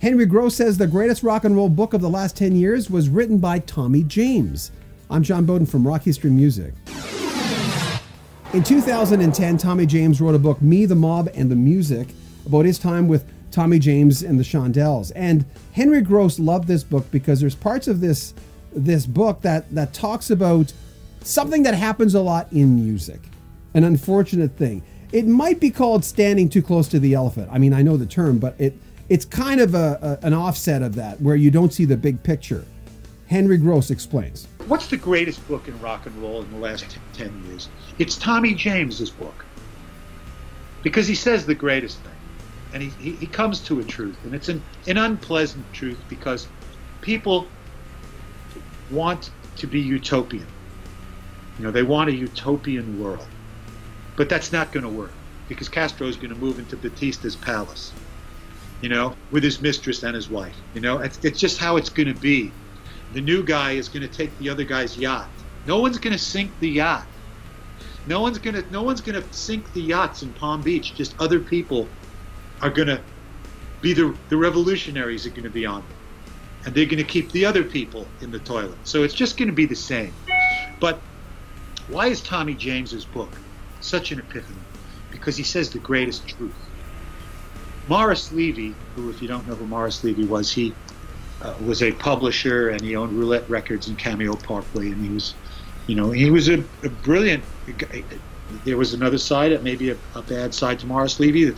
Henry Gross says the greatest rock and roll book of the last 10 years was written by Tommy James. I'm John Bowden from Rock History Music. In 2010, Tommy James wrote a book, Me, the Mob, and the Music, about his time with Tommy James and the Shondells. And Henry Gross loved this book because there's parts of this book that talks about something that happens a lot in music, an unfortunate thing. It might be called standing too close to the elephant. I mean, I know the term, but it's kind of an offset of that, where you don't see the big picture. Henry Gross explains. What's the greatest book in rock and roll in the last 10 years? It's Tommy James's book. Because he says the greatest thing. And he comes to a truth. And it's an unpleasant truth, because people want to be utopian. You know, they want a utopian world. But that's not going to work, because Castro's going to move into Batista's palace, you know, with his mistress and his wife. You know, it's just how it's going to be. The new guy is going to take the other guy's yacht. No one's going to sink the yacht. No one's going to sink the yachts in Palm Beach. Just other people are going to be the revolutionaries are going to be on them. And they're going to keep the other people in the toilet. So it's just going to be the same. But why is Tommy James's book such an epiphany? Because he says the greatest truth. Morris Levy, who, if you don't know who Morris Levy was, he was a publisher, and he owned Roulette Records in Cameo Parkway, and he was, you know, he was a brilliant guy. There was another side, maybe a bad side to Morris Levy,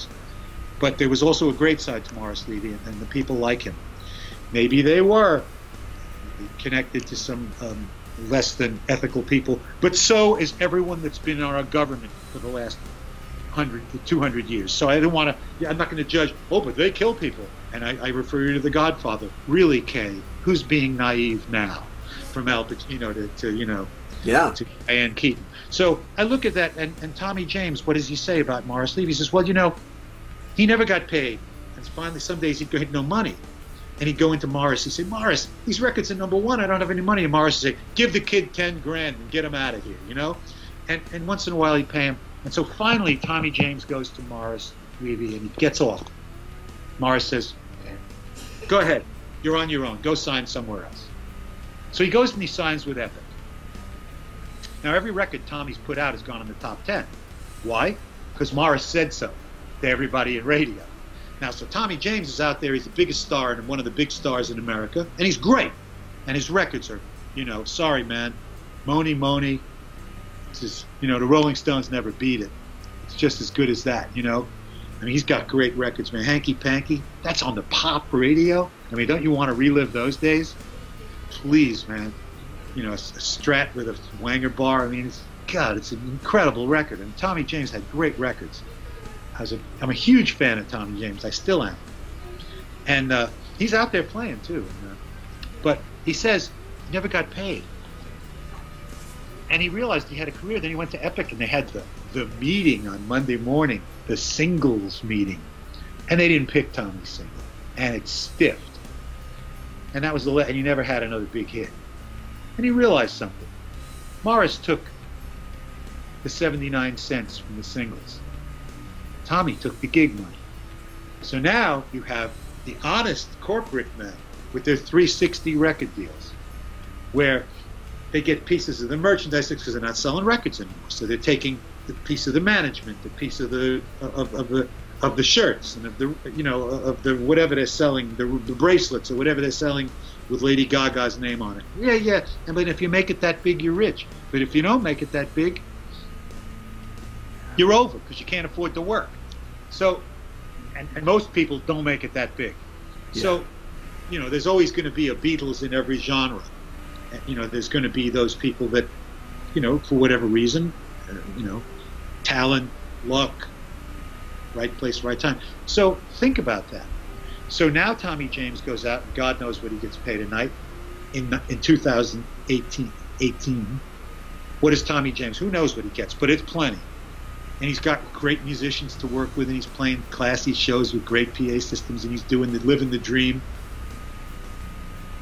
but there was also a great side to Morris Levy, and the people like him. Maybe they were connected to some less than ethical people, but so is everyone that's been in our government for the last 100 to 200 years. So I don't want to, I'm not going to judge, oh, but they kill people. And I refer you to The Godfather. Really, Kay, who's being naive now? From Al Pacino to Diane Keaton. So I look at that, and Tommy James, what does he say about Morris Levy? He says, well, you know, he never got paid. And finally, some days he'd get no money. And he'd go into Morris, he'd say, Morris, these records are #1, I don't have any money. And Morris would say, give the kid 10 grand and get him out of here, you know? And once in a while he'd pay him. And so finally Tommy James goes to Morris Levy, and he gets off. Morris says, go ahead, you're on your own, go sign somewhere else. So he goes and he signs with Epic. Now every record Tommy's put out has gone in the top 10. Why? Because Morris said so to everybody in radio. Now, so Tommy James is out there, he's the biggest star and one of the big stars in America, and he's great. And his records are, you know, sorry, man, Moni, it's just, you know, the Rolling Stones never beat it. It's just as good as that, you know. I mean, he's got great records, man. Hanky Panky, that's on the pop radio. I mean, don't you want to relive those days? Please, man. You know, a Strat with a Wanger bar, I mean, it's an incredible record. And Tommy James had great records. I'm a huge fan of Tommy James. I still am. And he's out there playing, too. But he says he never got paid. And he realized he had a career. Then he went to Epic, and they had the meeting on Monday morning, the singles meeting. And they didn't pick Tommy's single. And it stiffed. And that was and he never had another big hit. And he realized something. Morris took the 79 cents from the singles. Tommy took the gig money. So now you have the honest corporate men with their 360 record deals, where they get pieces of the merchandise because they're not selling records anymore. So they're taking the piece of the management, the piece of the shirts, and of the whatever they're selling, the bracelets or whatever they're selling with Lady Gaga's name on it. Yeah. And but if you make it that big, you're rich. But if you don't make it that big, you're over, because you can't afford to work. So, and most people don't make it that big. Yeah. So, you know, there's always going to be a Beatles in every genre. And, you know, there's going to be those people that, you know, for whatever reason, you know, talent, luck, right place, right time. So think about that. So now Tommy James goes out, and God knows what he gets paid a night in 2018. What is Tommy James? Who knows what he gets, but it's plenty. And he's got great musicians to work with, and he's playing classy shows with great PA systems, and he's living the dream.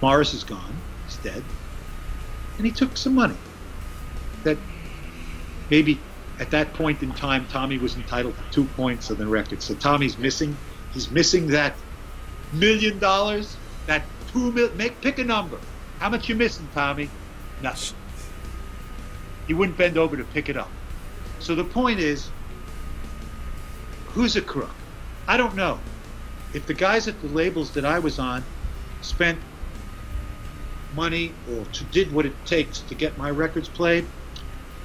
Morris is gone, he's dead, and he took some money that maybe at that point in time Tommy was entitled to 2 points of the record. So Tommy's missing. He's missing that $1 million, that $2 million, pick a number. How much you missing, Tommy? Nothing. He wouldn't bend over to pick it up. So the point is, who's a crook? I don't know. If the guys at the labels that I was on spent money or did what it takes to get my records played,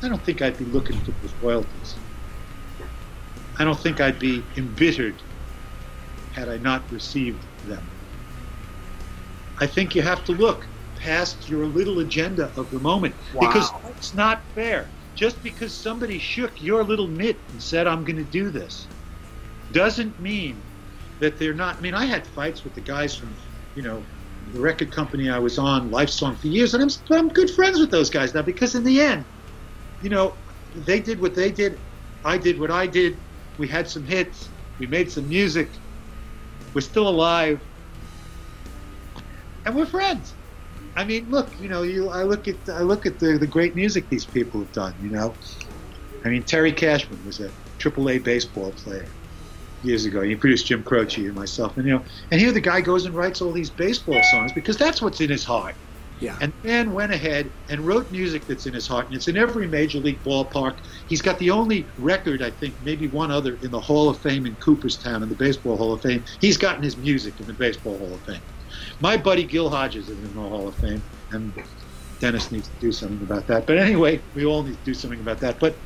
I don't think I'd be looking for those royalties. I don't think I'd be embittered had I not received them. I think you have to look past your little agenda of the moment. Wow. Because it's not fair. Just because somebody shook your little mitt and said, I'm going to do this, doesn't mean that they're not. I mean, I had fights with the guys from, the record company I was on, Lifesong, for years, and I'm good friends with those guys now, because in the end, they did what they did, I did what I did, we had some hits, we made some music, we're still alive, and we're friends. I mean, look, I look at the great music these people have done. I mean, Terry Cashman was a AAA baseball player years ago. He produced Jim Croce and myself, and here the guy goes and writes all these baseball songs because that's what's in his heart. Yeah. And the man went ahead and wrote music that's in his heart, and it's in every major league ballpark. He's got the only record, I think, maybe one other, in the Hall of Fame in Cooperstown, in the Baseball Hall of Fame. He's gotten his music in the Baseball Hall of Fame. My buddy Gil Hodges is in the Hall of Fame, and Dennis needs to do something about that. But anyway, we all need to do something about that. But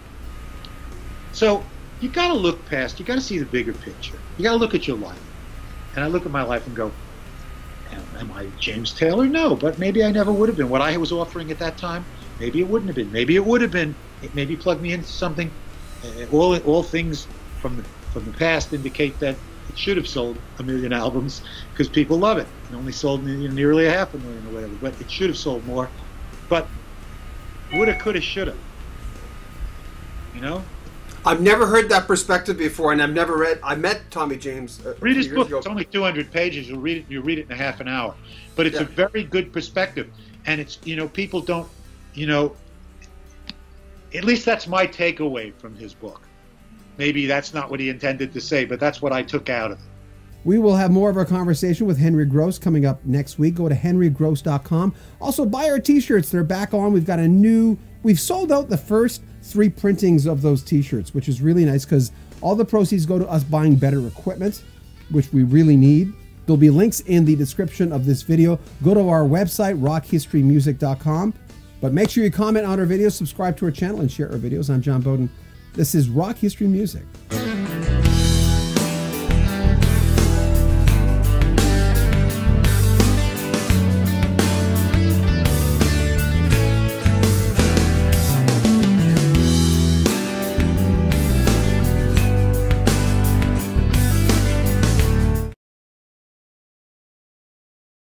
so you got to look past. You got to see the bigger picture. You got to look at your life. And I look at my life and go, am I James Taylor? No, but maybe I never would have been. What I was offering at that time, maybe it wouldn't have been. Maybe it would have been. It maybe plugged me into something. All things from the past indicate that it should have sold 1 million albums because people love it. It only sold nearly 500,000 or whatever, but it should have sold more. But woulda, coulda, shoulda. I've never heard that perspective before, and I've never read. I met Tommy James. Read his book. It's only 200 pages. You read it in a half an hour, but it's a very good perspective. And it's people don't at least that's my takeaway from his book. Maybe that's not what he intended to say, but that's what I took out of it. We will have more of our conversation with Henry Gross coming up next week. Go to henrygross.com. Also, buy our t-shirts. They're back on. We've sold out the first 3 printings of those t-shirts, which is really nice because all the proceeds go to us buying better equipment, which we really need. There'll be links in the description of this video. Go to our website, rockhistorymusic.com. But make sure you comment on our videos, subscribe to our channel, and share our videos. I'm John Beaudin. This is Rock History Music.